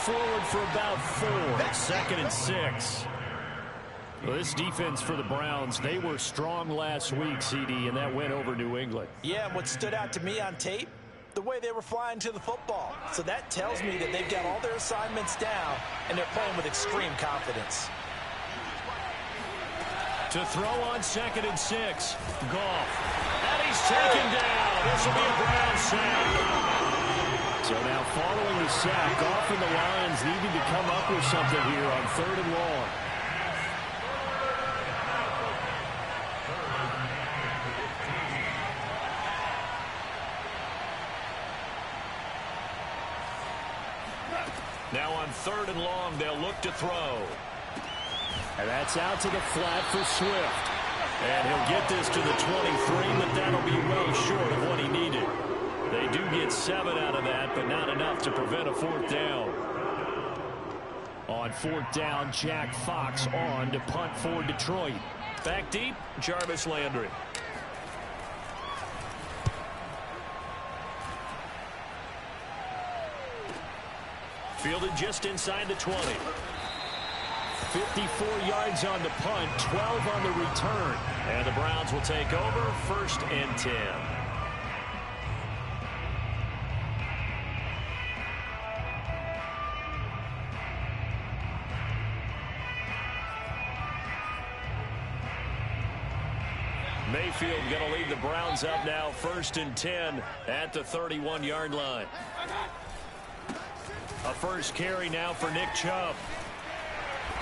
forward for about 4. 2nd and 6. Well, this defense for the Browns, they were strong last week, CD, and that went over New England. Yeah, and what stood out to me on tape, the way they were flying to the football. So that tells me that they've got all their assignments down, and they're playing with extreme confidence. To throw on 2nd and 6. Goff. And he's taken down. This will be a Brown sack. So now following the sack, Goff and the Lions needing to come up with something here on 3rd and long. Now on 3rd and long, they'll look to throw. And that's out to the flat for Swift. And he'll get this to the 23, but that'll be well short of what he needed. They do get 7 out of that, but not enough to prevent a 4th down. On 4th down, Jack Fox on to punt for Detroit. Back deep, Jarvis Landry. Fielded just inside the 20. 54 yards on the punt, 12 on the return. And the Browns will take over, 1st and 10. Mayfield going to lead the Browns up now, 1st and 10 at the 31-yard line. A first carry now for Nick Chubb.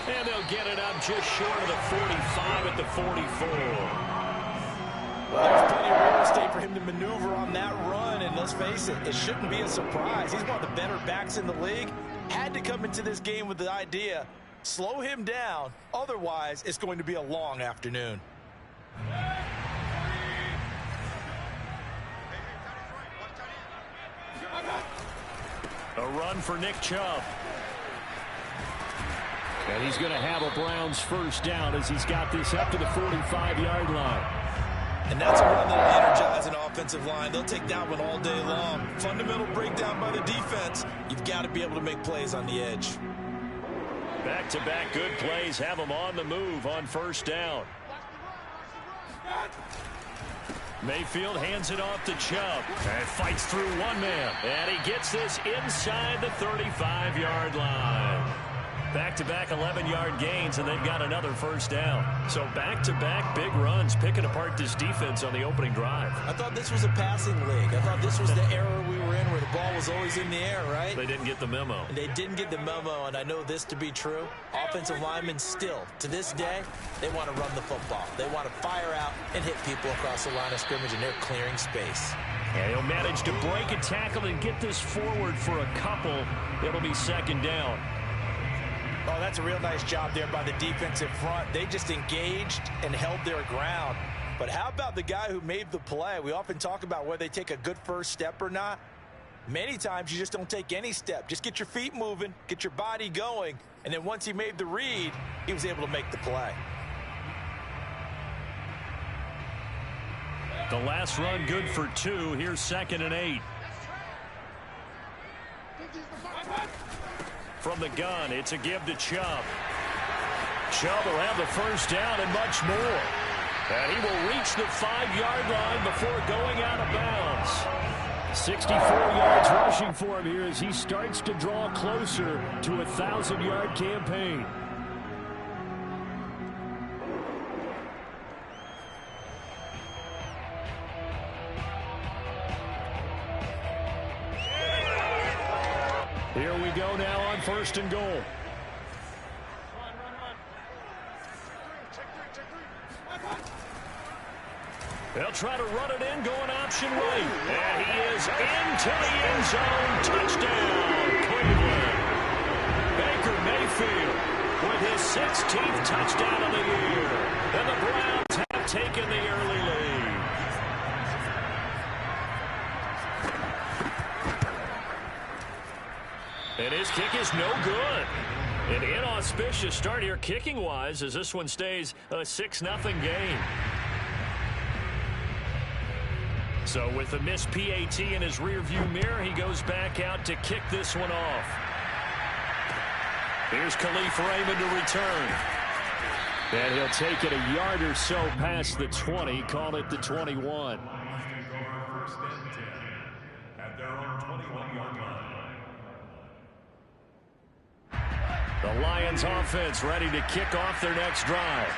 And they'll get it up just short of the 45 at the 44. Well, there's plenty of real estate for him to maneuver on that run, and let's face it, it shouldn't be a surprise. He's one of the better backs in the league. Had to come into this game with the idea, slow him down, otherwise it's going to be a long afternoon. A run for Nick Chubb. And he's going to have a Browns first down as he's got this up to the 45-yard line. And that's a run that'll energize an offensive line. They'll take that one all day long. Fundamental breakdown by the defense. You've got to be able to make plays on the edge. Back-to-back good plays have them on the move on 1st down. Mayfield hands it off to Chubb and fights through one man. And he gets this inside the 35-yard line. Back-to-back 11-yard gains, and they've got another first down. So back-to-back big runs, picking apart this defense on the opening drive. I thought this was a passing league. I thought this was the era we were in where the ball was always in the air, right? They didn't get the memo. And they didn't get the memo, and I know this to be true. Offensive linemen still, to this day, they want to run the football. They want to fire out and hit people across the line of scrimmage, and they're clearing space. And he'll manage to break a tackle and get this forward for a couple. It'll be 2nd down. Oh, that's a real nice job there by the defensive front. They just engaged and held their ground. But how about the guy who made the play? We often talk about whether they take a good first step or not. Many times you just don't take any step. Just get your feet moving, get your body going, and then once he made the read, he was able to make the play. The last run good for 2. Here's 2nd and 8. From the gun, it's a give to Chubb. Chubb will have the first down and much more. And he will reach the 5-yard line before going out of bounds. 64 yards rushing for him here as he starts to draw closer to a 1,000-yard campaign. Here we go now on 1st and goal. They'll try to run it in, going option right. And he is into the end zone. Touchdown, Cleveland. Baker Mayfield with his 16th touchdown of the year. And the Browns have taken the early lead. And his kick is no good. An inauspicious start here kicking-wise as this one stays a 6-0 game. So with a missed PAT in his rearview mirror, he goes back out to kick this one off. Here's Khalif Raymond to return. And he'll take it a yard or so past the 20, call it the 21. The Lions offense ready to kick off their next drive.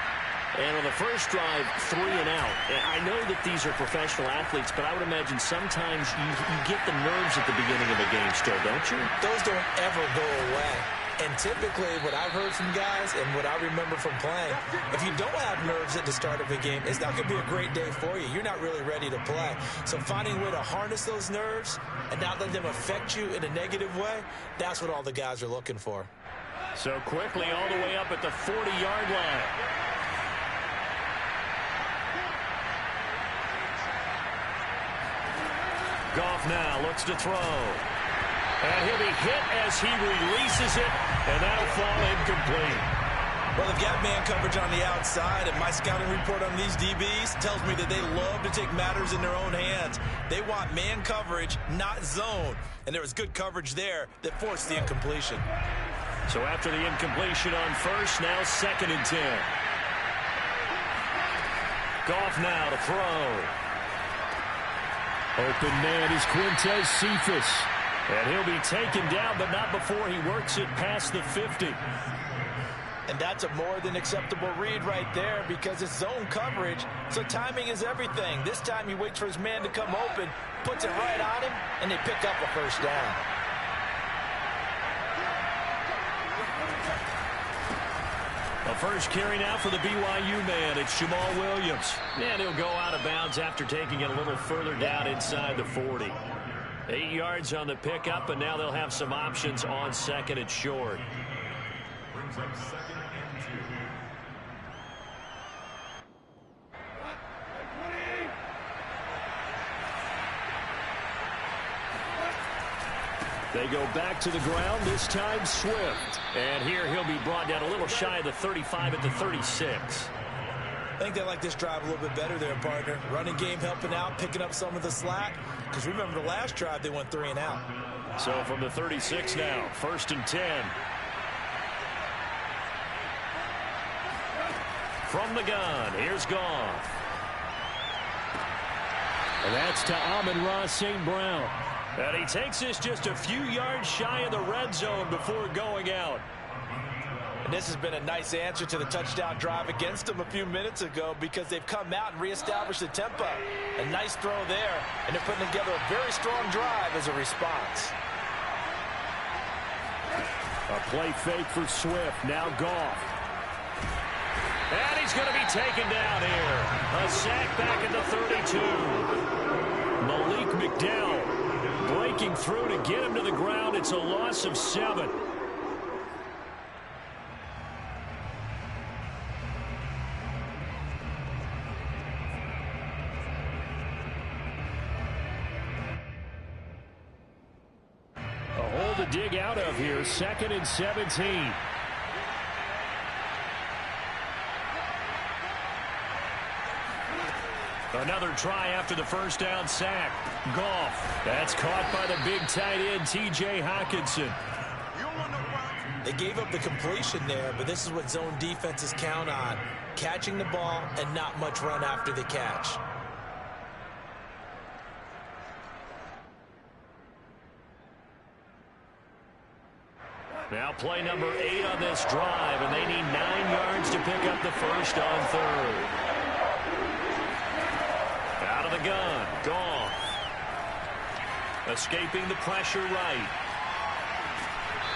And on the first drive, 3 and out. I know that these are professional athletes, but I would imagine sometimes you get the nerves at the beginning of a game still, don't you? Those don't ever go away. And typically, what I've heard from guys and what I remember from playing, if you don't have nerves at the start of a game, it's not going to be a great day for you. You're not really ready to play. So finding a way to harness those nerves and not let them affect you in a negative way, that's what all the guys are looking for. So quickly all the way up at the 40-yard line. Goff now looks to throw. And he'll be hit as he releases it, and that'll fall incomplete. Well, they've got man coverage on the outside, and my scouting report on these DBs tells me that they love to take matters in their own hands. They want man coverage, not zone. And there was good coverage there that forced the incompletion. So after the incompletion on first, now 2nd and 10. Goff now to throw. Open man is Quintez Cephus. And he'll be taken down, but not before he works it past the 50. And that's a more than acceptable read right there because it's zone coverage, so timing is everything. This time he waits for his man to come open, puts it right on him, and they pick up a first down. A first carry now for the BYU man. It's Jamal Williams. And he'll go out of bounds after taking it a little further down inside the 40. 8 yards on the pickup, and now they'll have some options on 2nd and short. Brings up 2nd and 2. They go back to the ground, this time Swift. And here he'll be brought down a little shy of the 35 at the 36. I think they like this drive a little bit better there, partner. Running game helping out, picking up some of the slack. Because remember the last drive, they went 3 and out. So from the 36 now, 1st and 10. From the gun, here's Goff. And that's to Amon-Ra St. Brown. And he takes this just a few yards shy of the red zone before going out. And this has been a nice answer to the touchdown drive against them a few minutes ago because they've come out and reestablished the tempo. A nice throw there, and they're putting together a very strong drive as a response. A play fake for Swift. Now Goff. And he's going to be taken down here. A sack back at the 32. Malik McDowell breaking through to get him to the ground. It's a loss of 7. To dig out of here, 2nd and 17. Another try after the first down sack. Goff. That's caught by the big tight end, T.J. Hockenson. They gave up the completion there, but this is what zone defenses count on. Catching the ball and not much run after the catch. Now play number 8 on this drive, and they need 9 yards to pick up the first on 3rd. Out of the gun, Goff. Escaping the pressure right.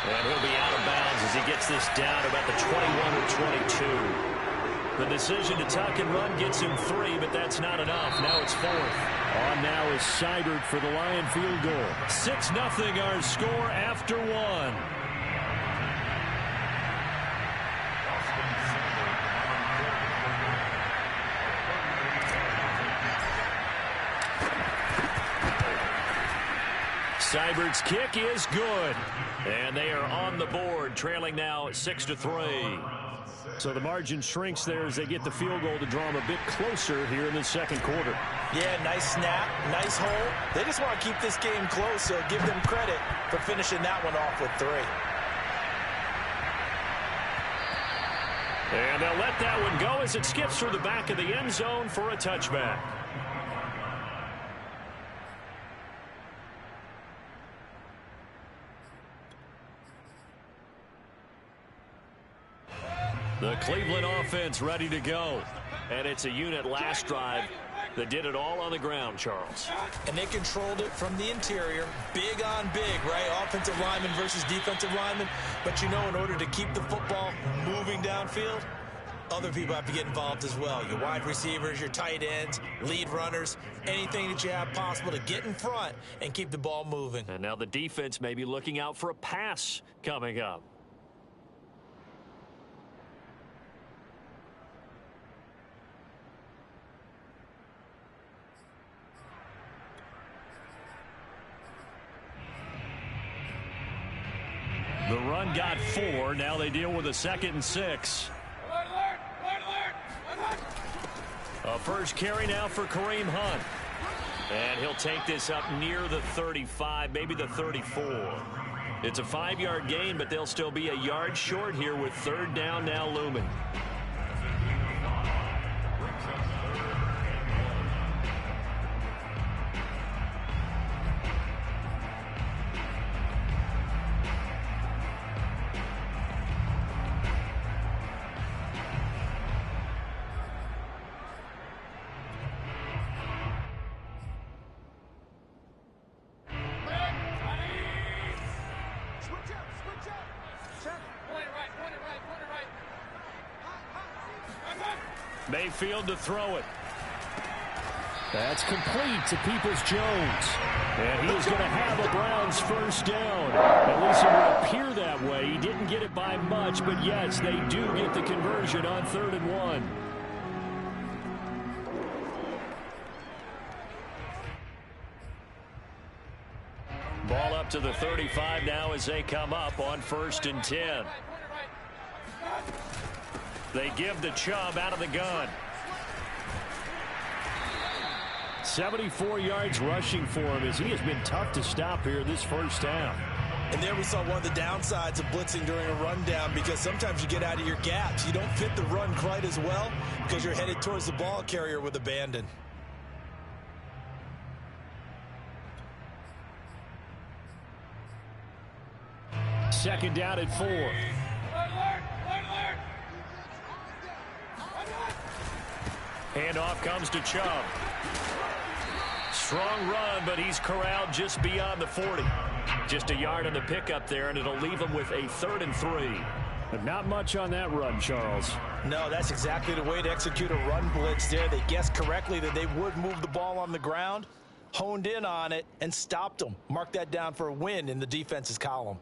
And he'll be out of bounds as he gets this down about the 21 or 22. The decision to tuck and run gets him 3, but that's not enough. Now it's 4th. On now is Seibert for the Lion field goal. 6-0 our score after 1. Seibert's kick is good. And they are on the board, trailing now 6-3. So the margin shrinks there as they get the field goal to draw them a bit closer here in the 2nd quarter. Yeah, nice snap, nice hole. They just want to keep this game close, so give them credit for finishing that one off with 3. And they'll let that one go as it skips through the back of the end zone for a touchback. The Cleveland offense ready to go. And it's a unit last drive that did it all on the ground, Charles. And they controlled it from the interior. Big on big, right? Offensive lineman versus defensive lineman. But you know, in order to keep the football moving downfield, other people have to get involved as well. Your wide receivers, your tight ends, lead runners, anything that you have possible to get in front and keep the ball moving. And now the defense may be looking out for a pass coming up. The run got 4. Now they deal with a 2nd and 6. A first carry now for Kareem Hunt. And he'll take this up near the 35, maybe the 34. It's a 5-yard gain, but they'll still be a yard short here with 3rd down now looming. Mayfield to throw it. That's complete to Peoples-Jones. And he is going to have a Browns first down. At least it would appear that way. He didn't get it by much, but yes, they do get the conversion on 3rd and 1. Ball up to the 35 now as they come up on 1st and 10. They give the Chubb out of the gun. 74 yards rushing for him as he has been tough to stop here this first half. And there we saw one of the downsides of blitzing during a rundown, because sometimes you get out of your gaps. You don't fit the run quite as well because you're headed towards the ball carrier with abandon. Second down at 4. Handoff comes to Chubb. Strong run, but he's corralled just beyond the 40. Just a yard on the pickup there, and it'll leave him with a 3rd and 3. But not much on that run, Charles. No, that's exactly the way to execute a run blitz there. They guessed correctly that they would move the ball on the ground, honed in on it, and stopped them. Mark that down for a win in the defense's column.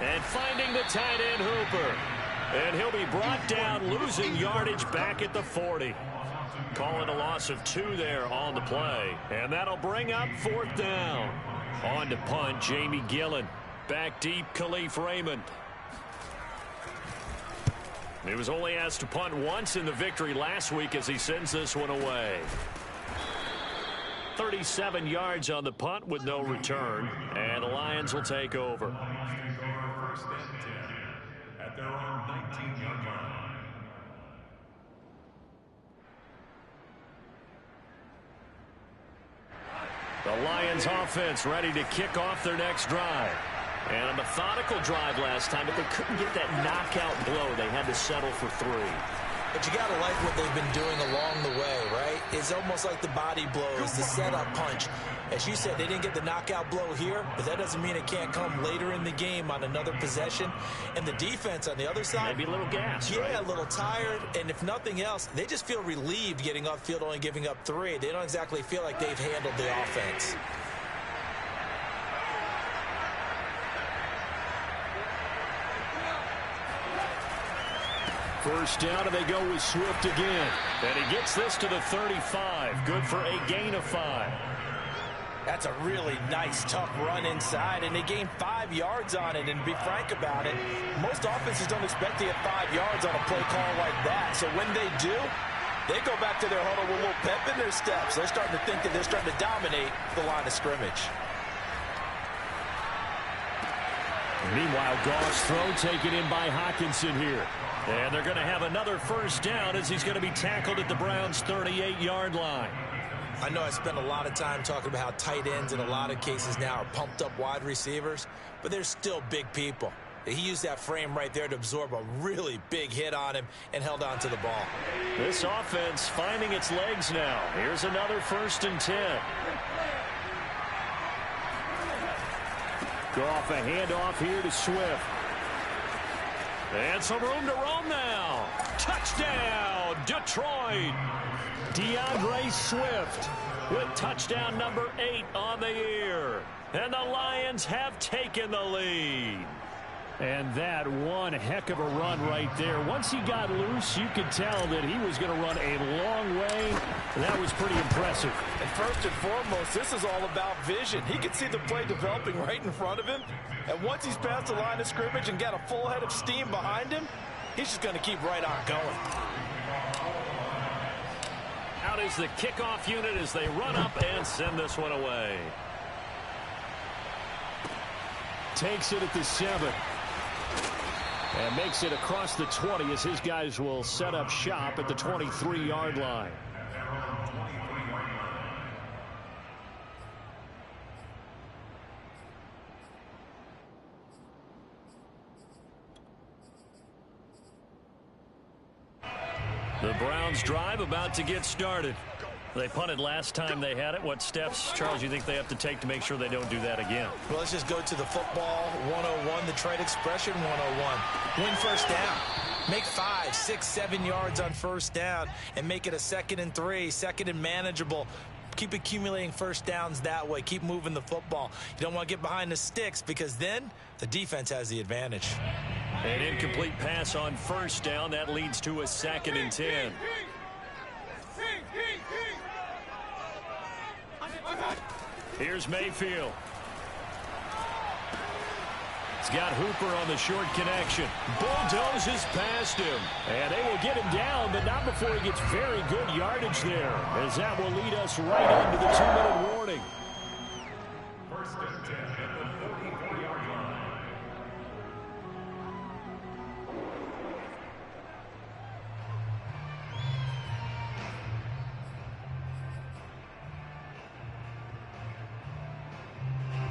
And finding the tight end Hooper. And he'll be brought down, losing yardage back at the 40. Calling a loss of 2 there on the play. And that'll bring up 4th down. On to punt, Jamie Gillen. Back deep, Khalif Raymond. He was only asked to punt once in the victory last week as he sends this one away. 37 yards on the punt with no return. And the Lions will take over. At their own 19-yard line. The Lions offense ready to kick off their next drive. And a methodical drive last time, but they couldn't get that knockout blow. They had to settle for 3. But you got to like what they've been doing along the way, right? It's almost like the body blows, the setup punch. As you said, they didn't get the knockout blow here, but that doesn't mean it can't come later in the game on another possession. And the defense on the other side, maybe a little gas, yeah, right? A little tired. And if nothing else, they just feel relieved getting upfield, only giving up 3. They don't exactly feel like they've handled the offense. First down, and they go with Swift again. And he gets this to the 35. Good for a gain of 5. That's a really nice, tough run inside, and they gained 5 yards on it. And to be frank about it, most offenses don't expect to get 5 yards on a play call like that. So when they do, they go back to their huddle with a little pep in their steps. They're starting to think that they're starting to dominate the line of scrimmage. Meanwhile, Goff's throw taken in by Hockenson here. And they're going to have another first down as he's going to be tackled at the Browns' 38-yard line. I know I spend a lot of time talking about how tight ends in a lot of cases now are pumped up wide receivers, but they're still big people. He used that frame right there to absorb a really big hit on him and held on to the ball. This offense finding its legs now. Here's another 1st and 10. Goff a handoff here to Swift. And some room to roam now. Touchdown, Detroit. DeAndre Swift with touchdown number 8 on the year. And the Lions have taken the lead. And that one heck of a run right there. Once he got loose, you could tell that he was going to run a long way. That was pretty impressive. And first and foremost, this is all about vision. He could see the play developing right in front of him. And once he's past the line of scrimmage and got a full head of steam behind him, he's just going to keep right on going. Out is the kickoff unit as they run up and send this one away. Takes it at the 7. And makes it across the 20 as his guys will set up shop at the 23-yard line. The Browns drive about to get started. They punted last time they had it. What steps, Charles, you think they have to take to make sure they don't do that again? Well, let's just go to the football 101, the trade expression 101. Win first down. Make 5, 6, 7 yards on first down and make it a 2nd and 3, 2nd and manageable. Keep accumulating first downs that way. Keep moving the football. You don't want to get behind the sticks because then the defense has the advantage. An incomplete pass on first down. That leads to a 2nd and 10. Here's Mayfield. He's got Hooper on the short connection. Bulldozes past him. And they will get him down, but not before he gets very good yardage there, as that will lead us right into the 2-minute warning. 1st and 10 at the 44-yard line.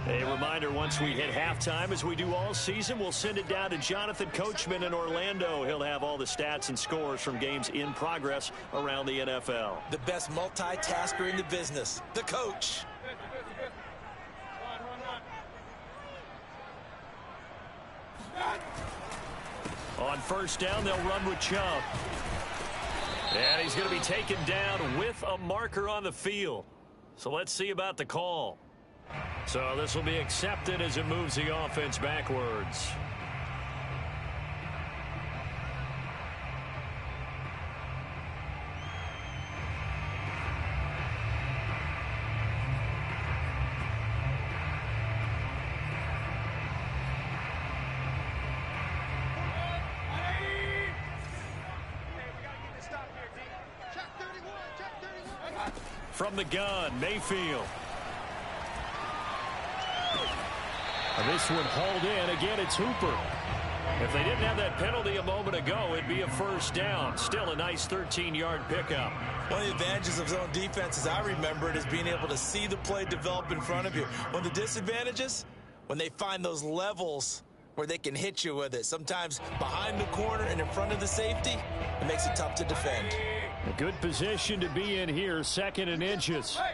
A reminder, once we hit halftime, as we do all season, we'll send it down to Jonathan Coachman in Orlando. He'll have all the stats and scores from games in progress around the NFL. The best multitasker in the business, the coach. On first down, they'll run with Chubb. And he's going to be taken down with a marker on the field. So let's see about the call. So this will be accepted as it moves the offense backwards. From the gun, Mayfield. This one hauled in. Again, it's Hooper. If they didn't have that penalty a moment ago, it'd be a first down. Still a nice 13-yard pickup. One of the advantages of zone defense, as I remember it, is being able to see the play develop in front of you. One of the disadvantages, when they find those levels where they can hit you with it. Sometimes behind the corner and in front of the safety, it makes it tough to defend. A good position to be in here, 2nd and inches. Hey,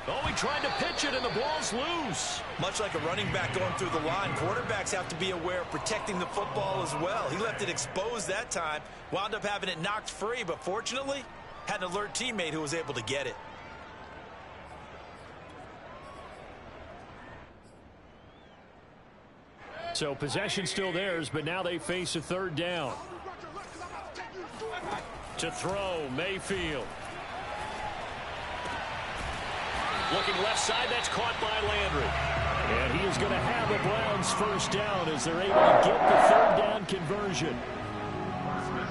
Oh, he tried to pitch it, and the ball's loose. Much like a running back going through the line, quarterbacks have to be aware of protecting the football as well. He left it exposed that time, wound up having it knocked free, but fortunately, had an alert teammate who was able to get it. So possession still theirs, but now they face a 3rd down. To throw, Mayfield. Looking left side, that's caught by Landry. And he is going to have the Browns first down as they're able to get the third down conversion.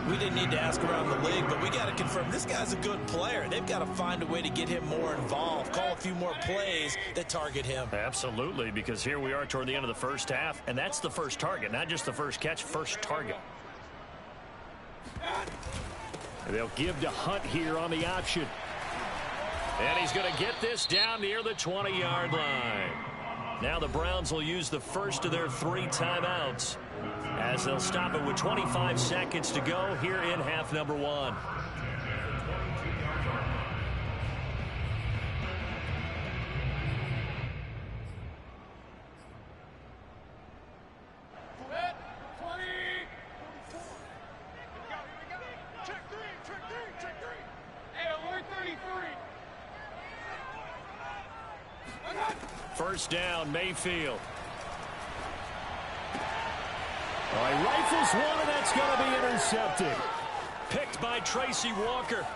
We didn't need to ask around the league, but we got to confirm this guy's a good player. They've got to find a way to get him more involved, call a few more plays that target him. Absolutely, because here we are toward the end of the first half, and that's the first target, not just the first catch, first target. They'll give to Hunt here on the option. And he's going to get this down near the 20-yard line. Now the Browns will use the first of their 3 timeouts as they'll stop it with 25 seconds to go here in half number 1. First down, Mayfield. Oh, he rifles one, and that's going to be intercepted. Picked by Tracy Walker.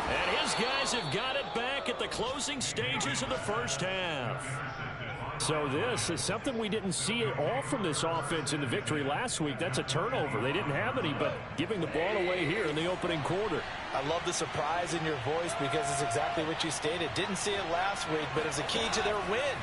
And his guys have got it back at the closing stages of the first half. So this is something we didn't see at all from this offense in the victory last week. That's a turnover. They didn't have any, but giving the ball away here in the opening quarter. I love the surprise in your voice because it's exactly what you stated. Didn't see it last week, but it's a key to their win.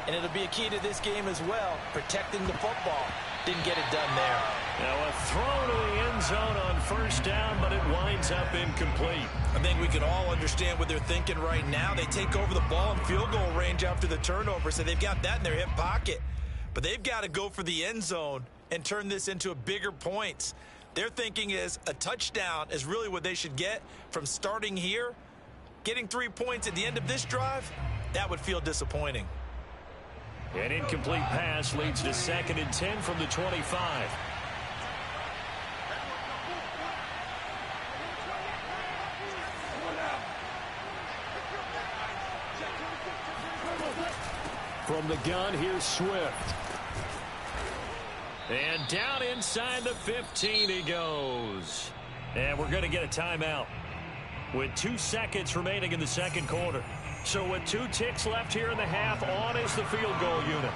And it'll be a key to this game as well, protecting the football. Didn't get it done there. Now a throw to the end zone on first down, but it winds up incomplete. I think we can all understand what they're thinking right now. They take over the ball in field goal range after the turnover, so they've got that in their hip pocket. But they've got to go for the end zone and turn this into a bigger points. Their thinking is a touchdown is really what they should get from starting here. Getting 3 points at the end of this drive, that would feel disappointing. An incomplete pass leads to 2nd and 10 from the 25. From the gun, here's Swift. And down inside the 15 he goes. And we're going to get a timeout with 2 seconds remaining in the second quarter. So with 2 ticks left here in the half, on is the field goal unit.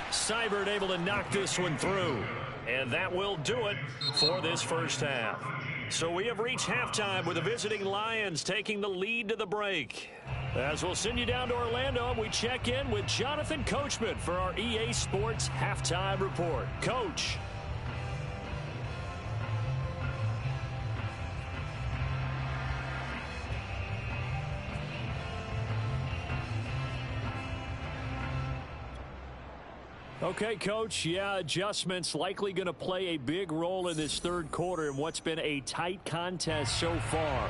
Seibert able to knock this one through. And that will do it for this first half. So we have reached halftime with the visiting Lions taking the lead to the break. As we'll send you down to Orlando, and we check in with Jonathan Coachman for our EA Sports Halftime Report. Coach. Okay, Coach, yeah, adjustments likely going to play a big role in this third quarter in what's been a tight contest so far.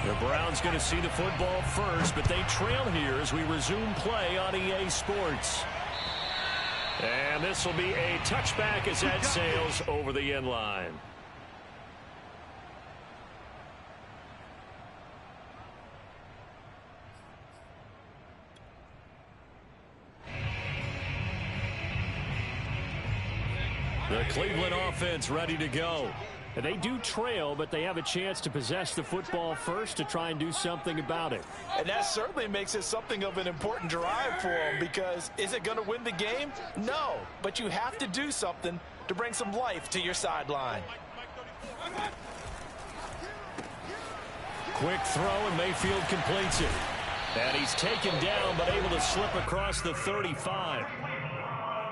The Browns going to see the football first, but they trail here as we resume play on EA Sports. And this will be a touchback as that sails over the end line. The Cleveland offense ready to go. And they do trail, but they have a chance to possess the football first to try and do something about it. And that certainly makes it something of an important drive for them, because is it going to win the game? No, but you have to do something to bring some life to your sideline. Quick throw, and Mayfield completes it. And he's taken down, but able to slip across the 35.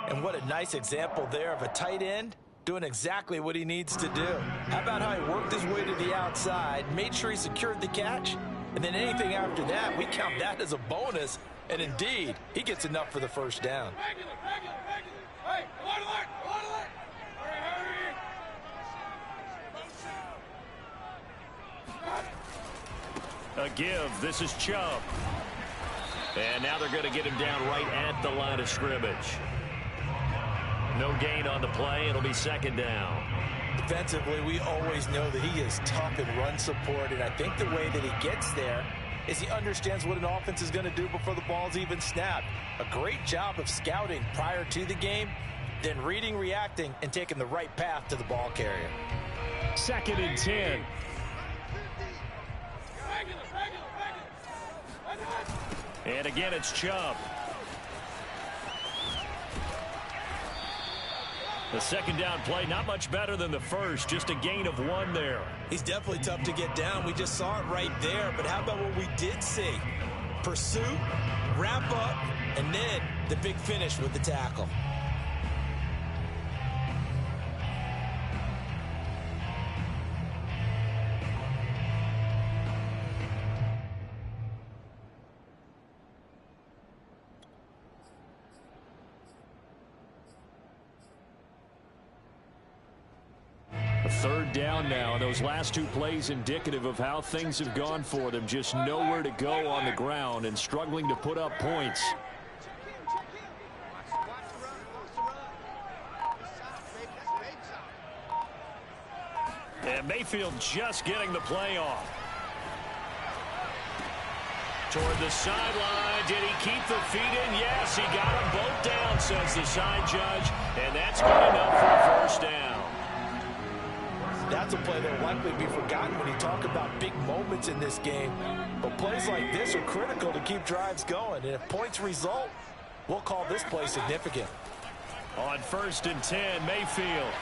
And what a nice example there of a tight end doing exactly what he needs to do. How about how he worked his way to the outside, made sure he secured the catch, and then anything after that, we count that as a bonus. And indeed, he gets enough for the first down. A give. This is Chubb. And now they're going to get him down right at the line of scrimmage. No gain on the play. It'll be second down. Defensively, we always know that he is tough in run support, and I think the way that he gets there is he understands what an offense is going to do before the ball's even snapped. A great job of scouting prior to the game, then reading, reacting, and taking the right path to the ball carrier. 2nd and 10. And again, it's Chubb. The second down play, not much better than the first, just a gain of 1 there. He's definitely tough to get down. We just saw it right there. But how about what we did see? Pursuit, wrap up, and then the big finish with the tackle. A 3rd down now, and those last 2 plays indicative of how things have gone for them. Just nowhere to go on the ground and struggling to put up points. And Mayfield just getting the play off. Toward the sideline. Did he keep the feet in? Yes, he got them both down, says the side judge. And that's good enough for a 1st down. That's a play that will likely be forgotten when you talk about big moments in this game. But plays like this are critical to keep drives going. And if points result, we'll call this play significant. On 1st and 10, Mayfield.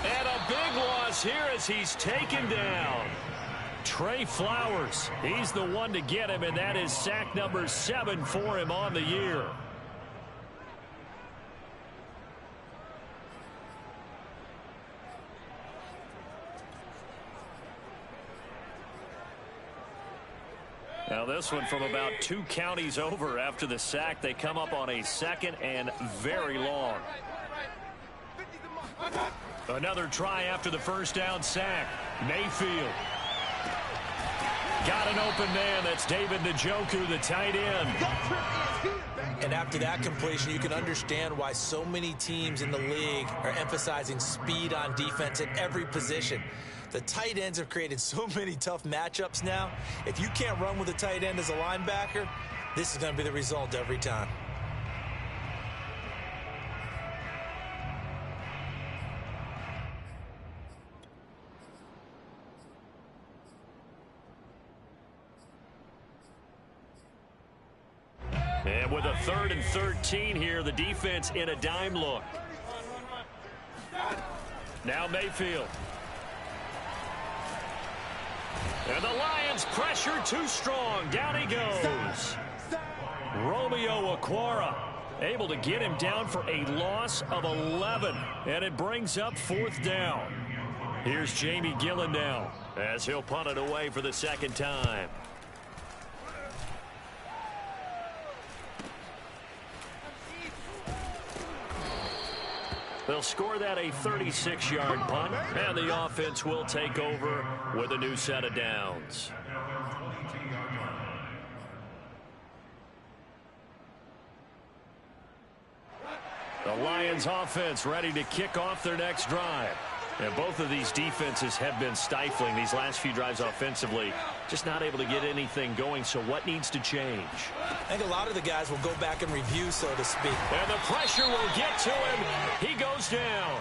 And a big loss here as he's taken down. Trey Flowers, he's the one to get him, and that is sack number 7 for him on the year. Now this one from about 2 counties over after the sack. They come up on a 2nd and very long. Another try after the 1st down sack. Mayfield. Got an open man. That's David Njoku, the tight end. And after that completion, you can understand why so many teams in the league are emphasizing speed on defense at every position. The tight ends have created so many tough matchups now. If you can't run with a tight end as a linebacker, this is going to be the result every time. And with a 3rd and 13 here, the defense in a dime look. Now Mayfield. And the Lions pressure too strong. Down he goes. Romeo Okwara able to get him down for a loss of 11. And it brings up 4th down. Here's Jamie Gillen now as he'll punt it away for the 2nd time. They'll score that a 36-yard punt, and the offense will take over with a new set of downs. The Lions offense ready to kick off their next drive. And both of these defenses have been stifling these last few drives offensively. Just not able to get anything going, so what needs to change? I think a lot of the guys will go back and review, so to speak. And the pressure will get to him. He goes down.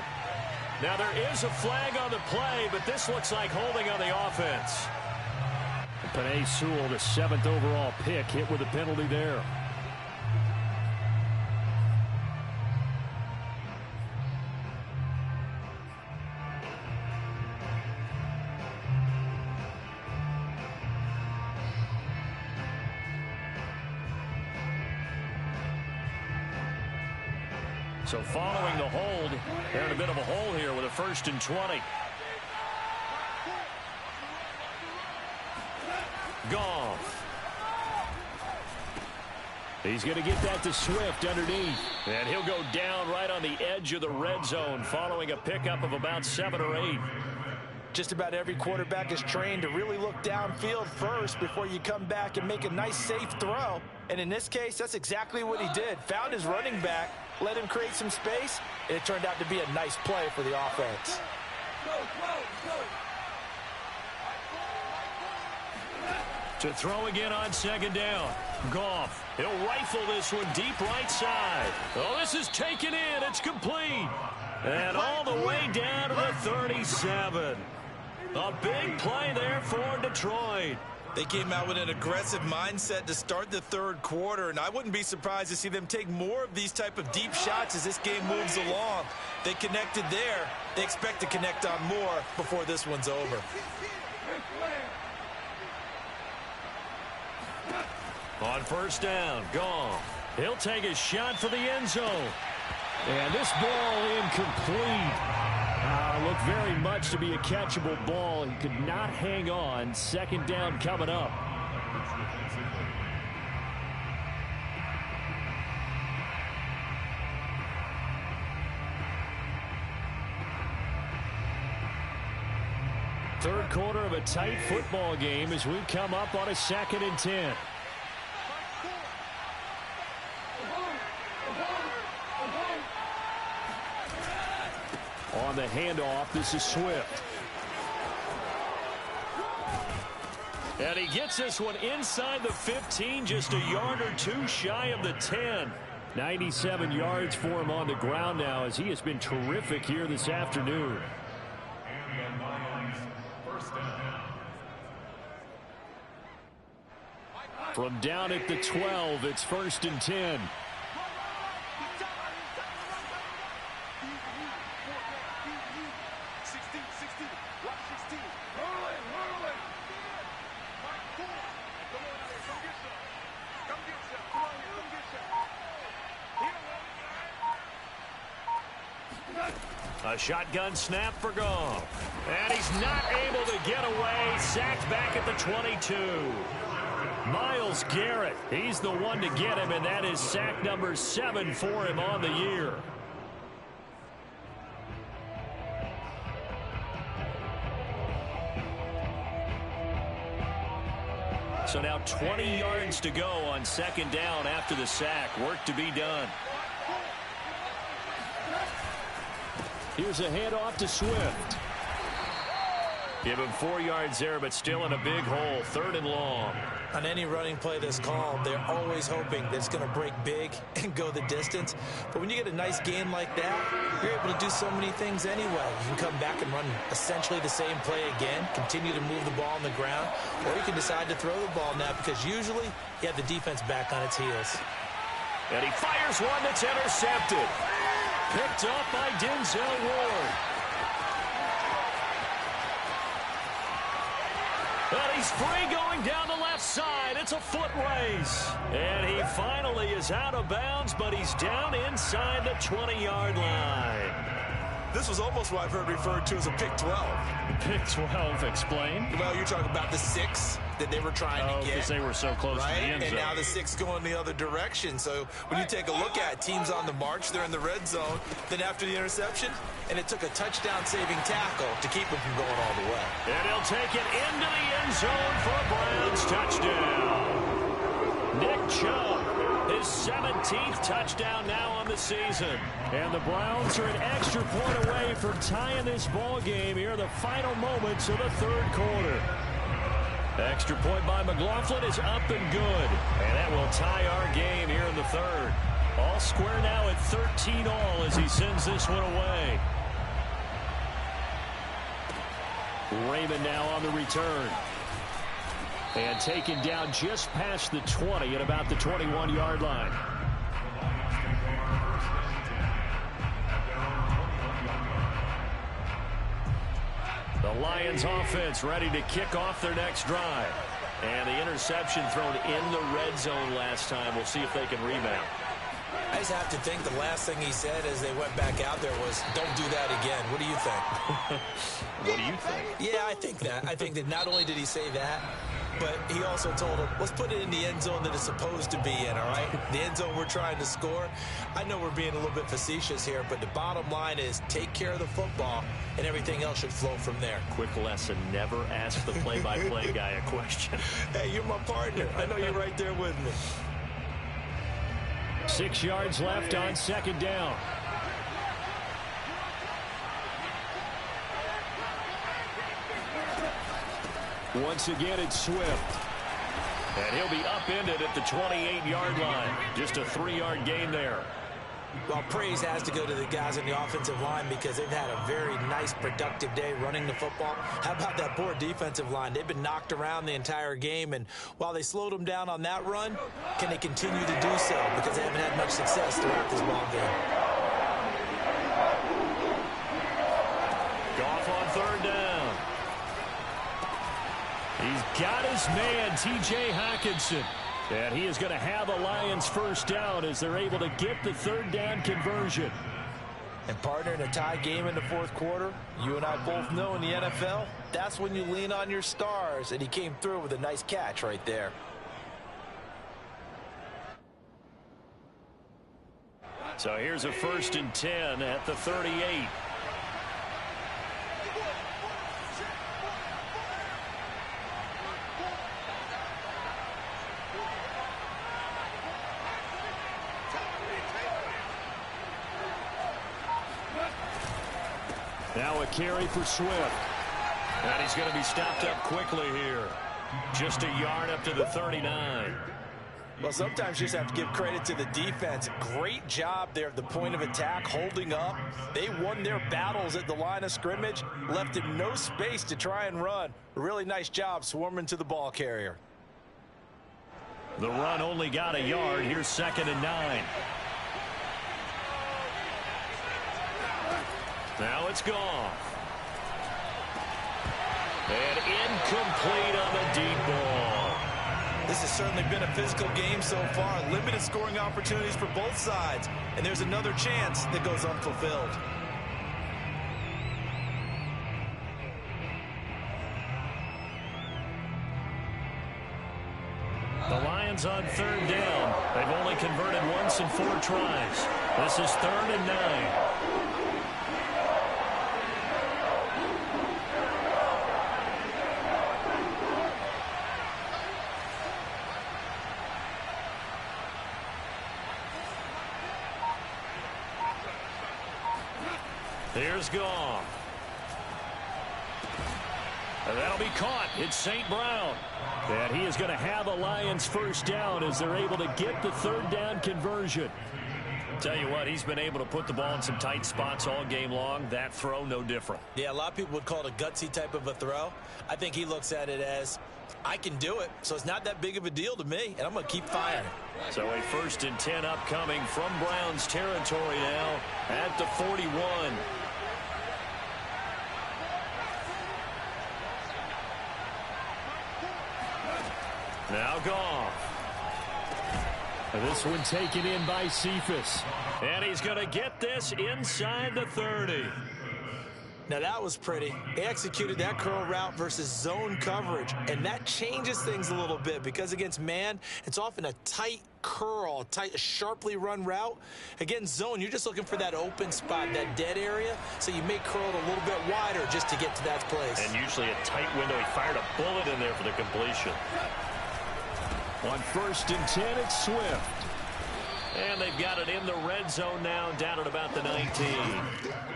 Now there is a flag on the play, but this looks like holding on the offense. Penei Sewell, the 7th overall pick, hit with a penalty there. So following the hold, they're in a bit of a hole here with a 1st and 20. Goff. He's going to get that to Swift underneath. And he'll go down right on the edge of the red zone following a pickup of about 7 or 8. Just about every quarterback is trained to really look downfield first before you come back and make a nice, safe throw. And in this case, that's exactly what he did. Found his running back, let him create some space, and it turned out to be a nice play for the offense. To throw again on second down. Goff. He'll rifle this one deep right side. Oh, this is taken in. It's complete. And all the way down to the 37. A big play there for Detroit. They came out with an aggressive mindset to start the third quarter, and I wouldn't be surprised to see them take more of these type of deep shots as this game moves along. They connected there. They expect to connect on more before this one's over. On first down, Goff. He'll take a shot for the end zone. And this ball incomplete. Looked very much to be a catchable ball. He could not hang on. Second down coming up. Third quarter of a tight football game as we come up on a 2nd and 10. On the handoff, this is Swift. And he gets this one inside the 15, just a yard or two shy of the 10. 97 yards for him on the ground now as he has been terrific here this afternoon. And the Lions, first down. From down at the 12, it's 1st and 10. A shotgun snap for Goff. And he's not able to get away. Sacked back at the 22. Myles Garrett, he's the one to get him, and that is sack number 7 for him on the year. So now 20 yards to go on second down after the sack. Work to be done. Here's a handoff to Swift. Give him 4 yards there, but still in a big hole. 3rd and long. On any running play that's called, they're always hoping that it's going to break big and go the distance. But when you get a nice gain like that, you're able to do so many things anyway. You can come back and run essentially the same play again, continue to move the ball on the ground, or you can decide to throw the ball now because usually you have the defense back on its heels. And he fires one that's intercepted. Picked up by Denzel Ward. And he's free going down the left side. It's a foot race. And he finally is out of bounds, but he's down inside the 20-yard line. This was almost what I've heard referred to as a pick 12. Pick 12, explain. Well, you're talking about the 6 that they were trying to get. Because they were so close to the end zone. And now the 6 going the other direction. So when you take a look at teams on the march, they're in the red zone. Then after the interception, and it took a touchdown-saving tackle to keep them from going all the way. And he'll take it into the end zone for a Browns touchdown. Nick Chubb, his 17th touchdown now on the season. And the Browns are an extra point away from tying this ball game here in the final moments of the third quarter. Extra point by McLaughlin is up and good. And that will tie our game here in the third. All square now at 13 all as he sends this one away. Raymond now on the return. And taken down just past the 20 at about the 21-yard line. The Lions offense ready to kick off their next drive. And the interception thrown in the red zone last time. We'll see if they can rebound. I just have to think the last thing he said as they went back out there was, don't do that again. What do you think? What do you think? Yeah, I think that. I think that not only did he say that, but he also told him, let's put it in the end zone that it's supposed to be in, all right? The end zone we're trying to score. I know we're being a little bit facetious here, but the bottom line is take care of the football, and everything else should flow from there. Quick lesson, never ask the play-by-play guy a question. Hey, you're my partner. I know you're right there with me. 6 yards left on second down. Once again, it's Swift. And he'll be upended at the 28-yard line. Just a 3-yard gain there. Well, praise has to go to the guys on the offensive line because they've had a very nice, productive day running the football. How about that poor defensive line? They've been knocked around the entire game, and while they slowed them down on that run, can they continue to do so? Because they haven't had much success throughout this ball game. Goff on third down. He's got his man, T.J. Hockenson. And he is going to have the Lions first down as they're able to get the third down conversion. And partner, in a tie game in the fourth quarter, you and I both know in the NFL, that's when you lean on your stars. And he came through with a nice catch right there. So here's a 1st and 10 at the 38. Now a carry for Swift. And he's going to be stopped up quickly here. Just a yard up to the 39. Well, sometimes you just have to give credit to the defense. Great job there at the point of attack, holding up. They won their battles at the line of scrimmage, left him no space to try and run. A really nice job swarming to the ball carrier. The run only got a yard. Here's 2nd and 9. Now it's gone. And incomplete on the deep ball. This has certainly been a physical game so far. Limited scoring opportunities for both sides. And there's another chance that goes unfulfilled. The Lions on third down. They've only converted once in 4 tries. This is 3rd and 9. Here's Goff. And that'll be caught. It's St. Brown. And he is going to have the Lions first down as they're able to get the third down conversion. Tell you what, he's been able to put the ball in some tight spots all game long. That throw, no different. Yeah, a lot of people would call it a gutsy type of a throw. I think he looks at it as, I can do it, so it's not that big of a deal to me, and I'm going to keep firing. So a 1st and 10 upcoming from Browns territory now at the 41. Now Goff. This one taken in by Cephas. And he's going to get this inside the 30. Now that was pretty. He executed that curl route versus zone coverage, and that changes things a little bit because against man, it's often a tight curl, tight, sharply run route. Against zone, you're just looking for that open spot, that dead area, so you may curl it a little bit wider just to get to that place. And usually a tight window. He fired a bullet in there for the completion. On 1st and 10, it's Swift. And they've got it in the red zone now, down at about the 19.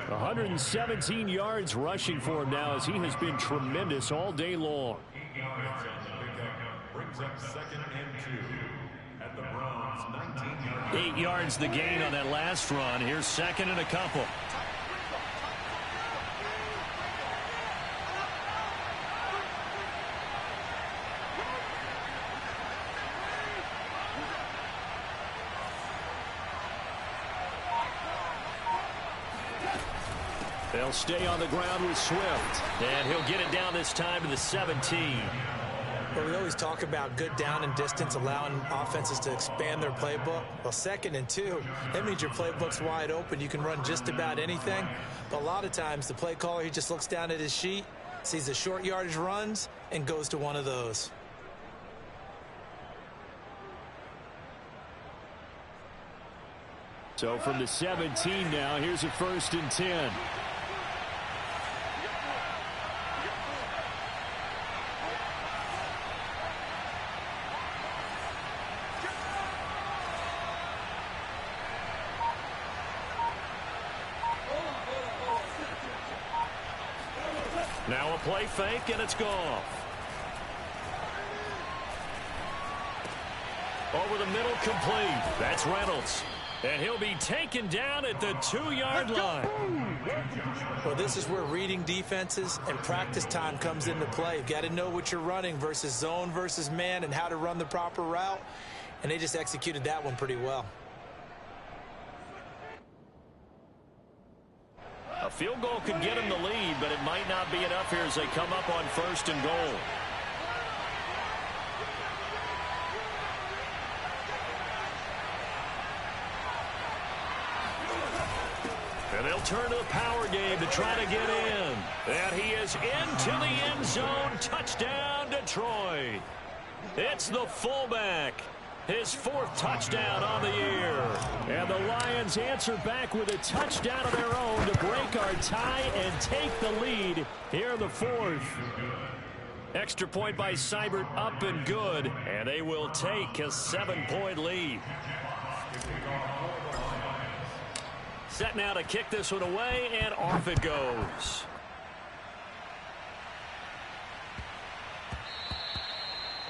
117 yards rushing for him now as he has been tremendous all day long. 8 yards on the pickup brings up 2nd and 2 at the Browns' 19-yard. 8 yards the gain on that last run. Here's 2nd and a couple. They'll stay on the ground with Swift. And he'll get it down this time to the 17. Well, we always talk about good down and distance, allowing offenses to expand their playbook. Well, 2nd and 2, that means your playbook's wide open. You can run just about anything. But a lot of times, the play caller, he just looks down at his sheet, sees the short yardage runs, and goes to one of those. So from the 17 now, here's a 1st and 10. Now a play fake, and it's Goff. Over the middle, complete. That's Reynolds. And he'll be taken down at the 2-yard line. Well, this is where reading defenses and practice time comes into play. You've got to know what you're running versus zone versus man and how to run the proper route. And they just executed that one pretty well. A field goal could get him the lead, but it might not be enough here as they come up on 1st and goal. And they'll turn to the power game to try to get in. And he is into the end zone. Touchdown, Detroit. It's the fullback. His 4th touchdown on the year. And the Lions answer back with a touchdown of their own to break our tie and take the lead here in the 4th. Extra point by Seibert, up and good. And they will take a 7-point lead. Set now to kick this one away, and off it goes.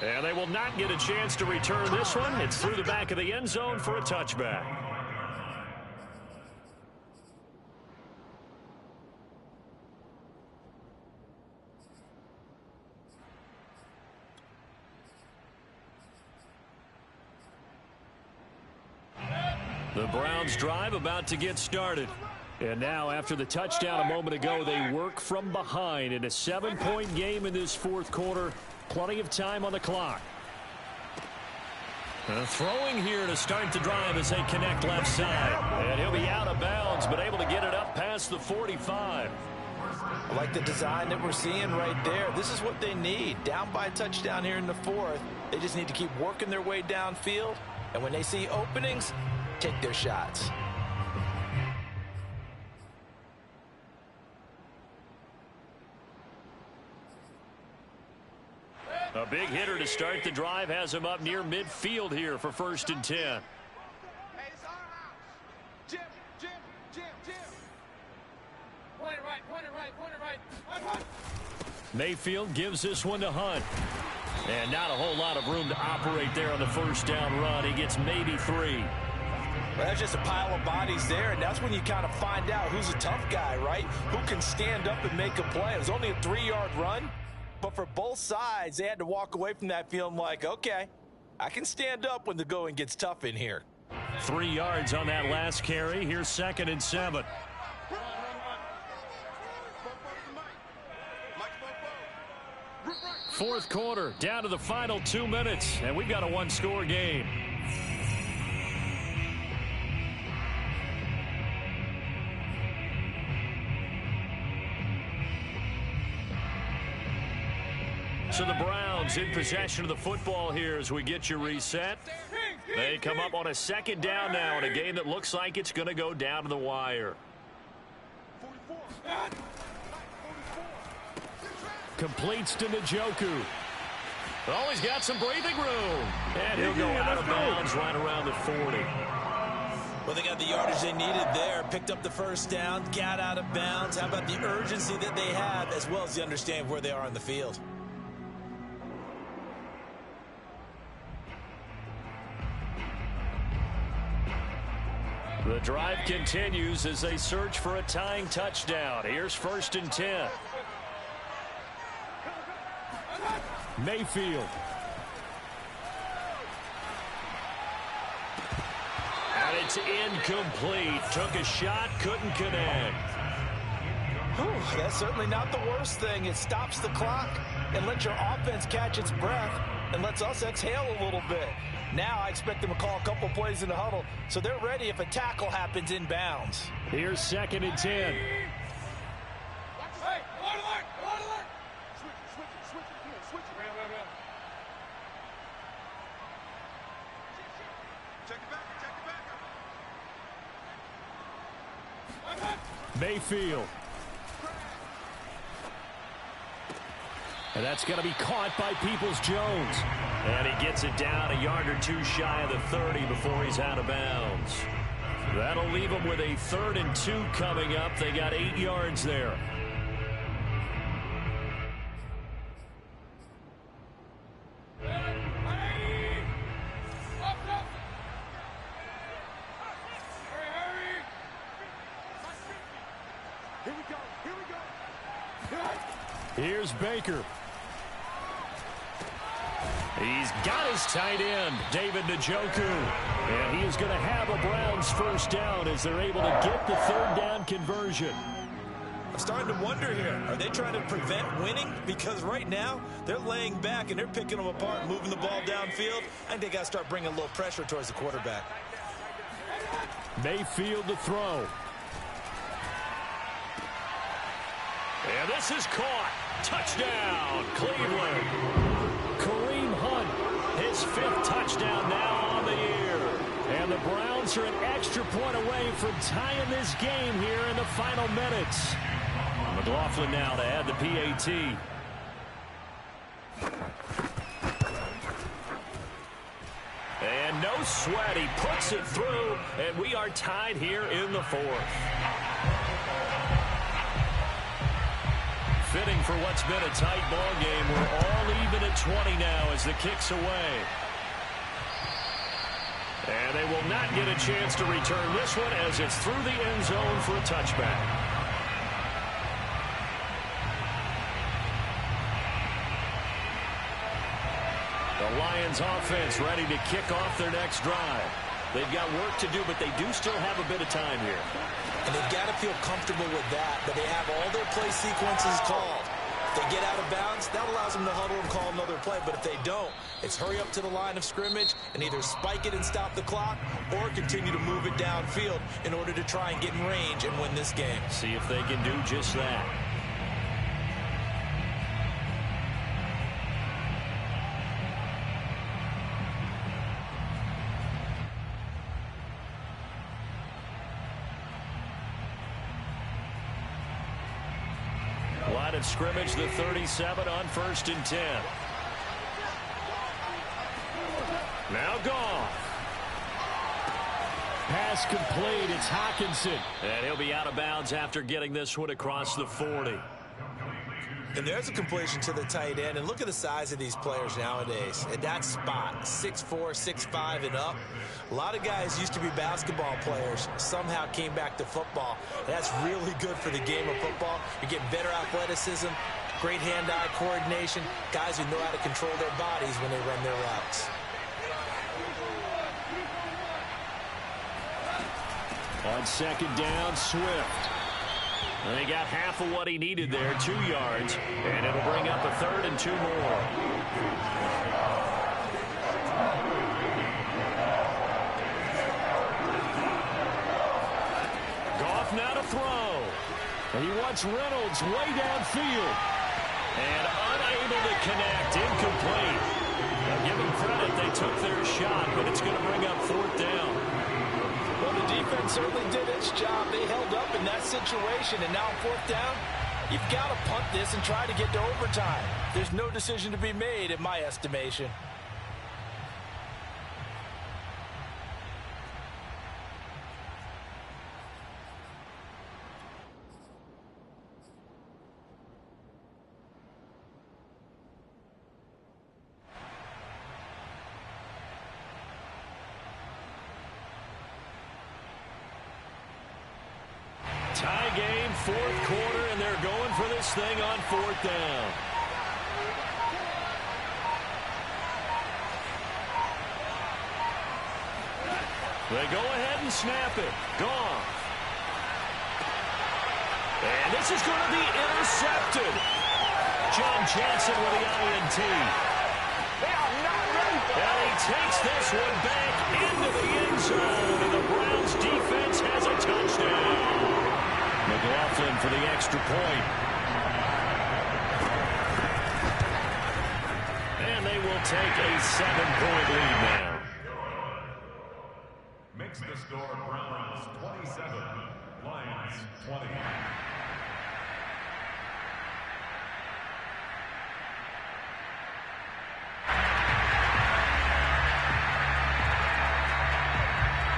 And they will not get a chance to return this one. It's through the back of the end zone for a touchback. The Browns drive about to get started. And now, after the touchdown a moment ago, they work from behind in a 7-point game in this 4th quarter. Plenty of time on the clock. Throwing here to start the drive as they connect left side. And he'll be out of bounds, but able to get it up past the 45. I like the design that we're seeing right there. This is what they need. Down by a touchdown here in the 4th. They just need to keep working their way downfield. And when they see openings, take their shots. A big hitter to start the drive has him up near midfield here for 1st and 10. Hey, it's our house. Jim. Point it right. Mayfield gives this one to Hunt. And not a whole lot of room to operate there on the 1st down run. He gets maybe 3. Well, that's just a pile of bodies there, and that's when you kind of find out who's a tough guy, right? Who can stand up and make a play. It was only a 3-yard run, but for both sides, they had to walk away from that feeling like, okay, I can stand up when the going gets tough in here. 3 yards on that last carry. Here's 2nd and 7. 4th quarter, down to the final 2 minutes, and we've got a 1-score game. So the Browns in possession of the football here as we get you reset. They come up on a 2nd down now in a game that looks like it's going to go down to the wire. Completes to Njoku. Oh, he's got some breathing room. And he'll go out of bounds right around the 40. Well, they got the yardage they needed there. Picked up the 1st down, got out of bounds. How about the urgency that they have as well as the understanding where they are on the field? The drive continues as they search for a tying touchdown. Here's 1st and 10. Mayfield. And it's incomplete. Took a shot, couldn't connect. Whew, that's certainly not the worst thing. It stops the clock and lets your offense catch its breath and lets us exhale a little bit. Now I expect them to call a couple plays in the huddle, so they're ready if a tackle happens in bounds. Here's 2nd and 10. Hey, line alert. Switch it. Check it back. Mayfield. And that's going to be caught by Peoples-Jones. And he gets it down a yard or 2 shy of the 30 before he's out of bounds. That'll leave them with a 3rd and 2 coming up. They got 8 yards there. Here's Baker. He's got his tight end, David Njoku. And he is going to have a Browns first down as they're able to get the third down conversion. I'm starting to wonder here, are they trying to prevent winning? Because right now, they're laying back and they're picking them apart and moving the ball downfield. I think they got to start bringing a little pressure towards the quarterback. Mayfield to throw. And this is caught. Touchdown, Cleveland. Kareem Hunt, his 5th touchdown now on the year. And the Browns are an extra point away from tying this game here in the final minutes. McLaughlin now to add the PAT. And no sweat, he puts it through, and we are tied here in the 4th. Fitting for what's been a tight ball game. We're all even at 20 now as the kick's away. And they will not get a chance to return this one as it's through the end zone for a touchback. The Lions offense ready to kick off their next drive. They've got work to do, but they do still have a bit of time here. And they've got to feel comfortable with that they have all their play sequences called. If they get out of bounds, that allows them to huddle and call another play. But if they don't, it's hurry up to the line of scrimmage and either spike it and stop the clock or continue to move it downfield in order to try and get in range and win this game. See if they can do just that. Line of scrimmage, the 37 on 1st and 10. Now Goff. Pass complete. It's Hockenson. And he'll be out of bounds after getting this one across the 40. And there's a completion to the tight end. And look at the size of these players nowadays. At that spot, 6'4", 6'5", and up. A lot of guys used to be basketball players, somehow came back to football. And that's really good for the game of football. You're getting better athleticism, great hand-eye coordination, guys who know how to control their bodies when they run their routes. On 2nd down, Swift. And he got half of what he needed there, 2 yards, and it'll bring up a 3rd and 2 more. Goff now to throw. And he wants Reynolds way downfield. And unable to connect, incomplete. Now give them credit, they took their shot, but it's going to bring up 4th down. Well, the defense certainly did its job. They held up in that situation, and now 4th down, you've got to punt this and try to get to overtime. There's no decision to be made, in my estimation. Tie game, 4th quarter, and they're going for this thing on 4th down. They go ahead and snap it. Goff. And this is going to be intercepted. John Johnson with the INT. And he takes this one back into the end zone, and the Browns defense has a touchdown. McLaughlin for the extra point. And they will take a 7-point lead now. Makes the score Browns 27, Lions 20.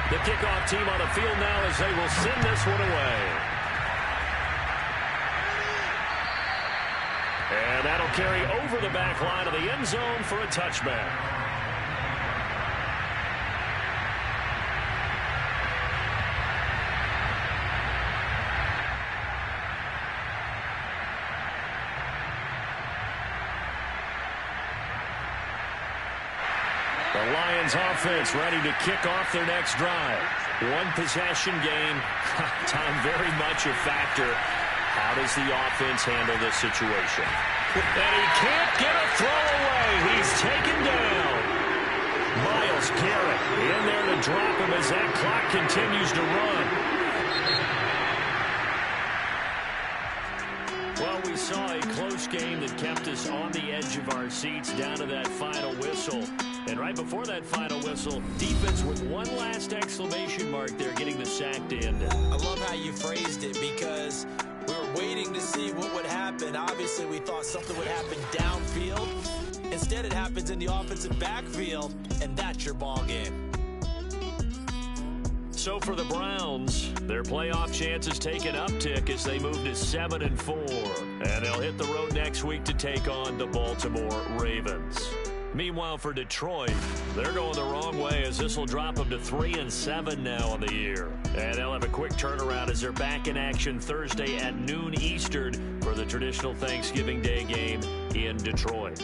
The kickoff team on the field now as they will send this one away. And that'll carry over the back line of the end zone for a touchback. The Lions offense ready to kick off their next drive. One possession game. Time very much a factor. How does the offense handle this situation? And he can't get a throw away. He's taken down. Myles Garrett in there to drop him as that clock continues to run. Well, we saw a close game that kept us on the edge of our seats down to that final whistle. And right before that final whistle, defense with one last exclamation mark there, getting the sack to end it. I love how you phrased it, because we were waiting to see what would happen. Obviously, we thought something would happen downfield. Instead, it happens in the offensive backfield, and that's your ball game. So for the Browns, their playoff chances take an uptick as they move to 7-4. And they'll hit the road next week to take on the Baltimore Ravens. Meanwhile, for Detroit, they're going the wrong way as this will drop them to 3-7 now on the year. And they'll have a quick turnaround as they're back in action Thursday at noon Eastern for the traditional Thanksgiving Day game in Detroit.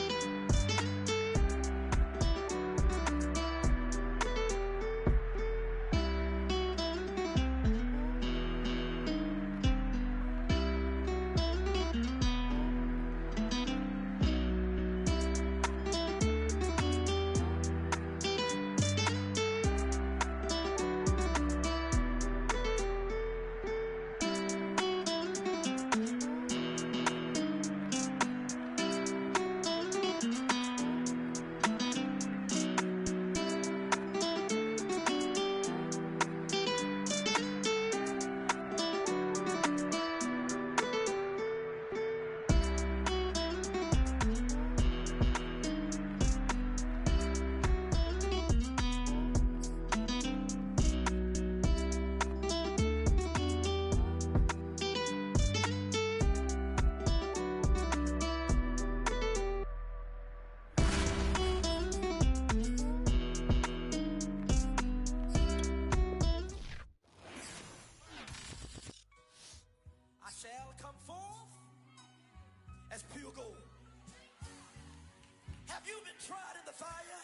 Have you been tried in the fire?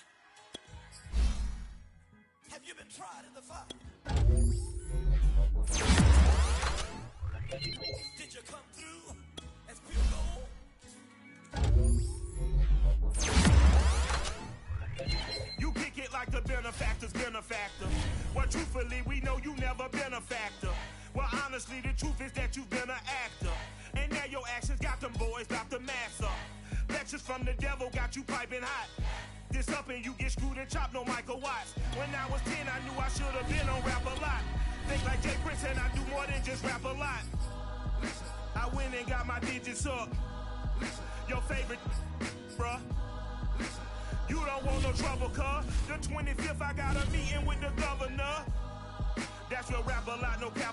Have you been tried in the fire? Did you come through as pure gold? You kick it like the benefactor's benefactor. Well, truthfully, we know you never been a factor. Well, honestly, the truth is that you've been an actor. And now your actions got them boys dropped the mask up. Lectures from the devil got you piping hot. This up and you get screwed and chopped, no Michael Watts. When I was 10, I knew I should have been on Rap a Lot. Think like Jay Prince and I do more than just rap a lot. I went and got my digits up. Your favorite, bruh. You don't want no trouble, cuz. The 25th, I got a meeting with the governor. That's your Rap a Lot, no cap.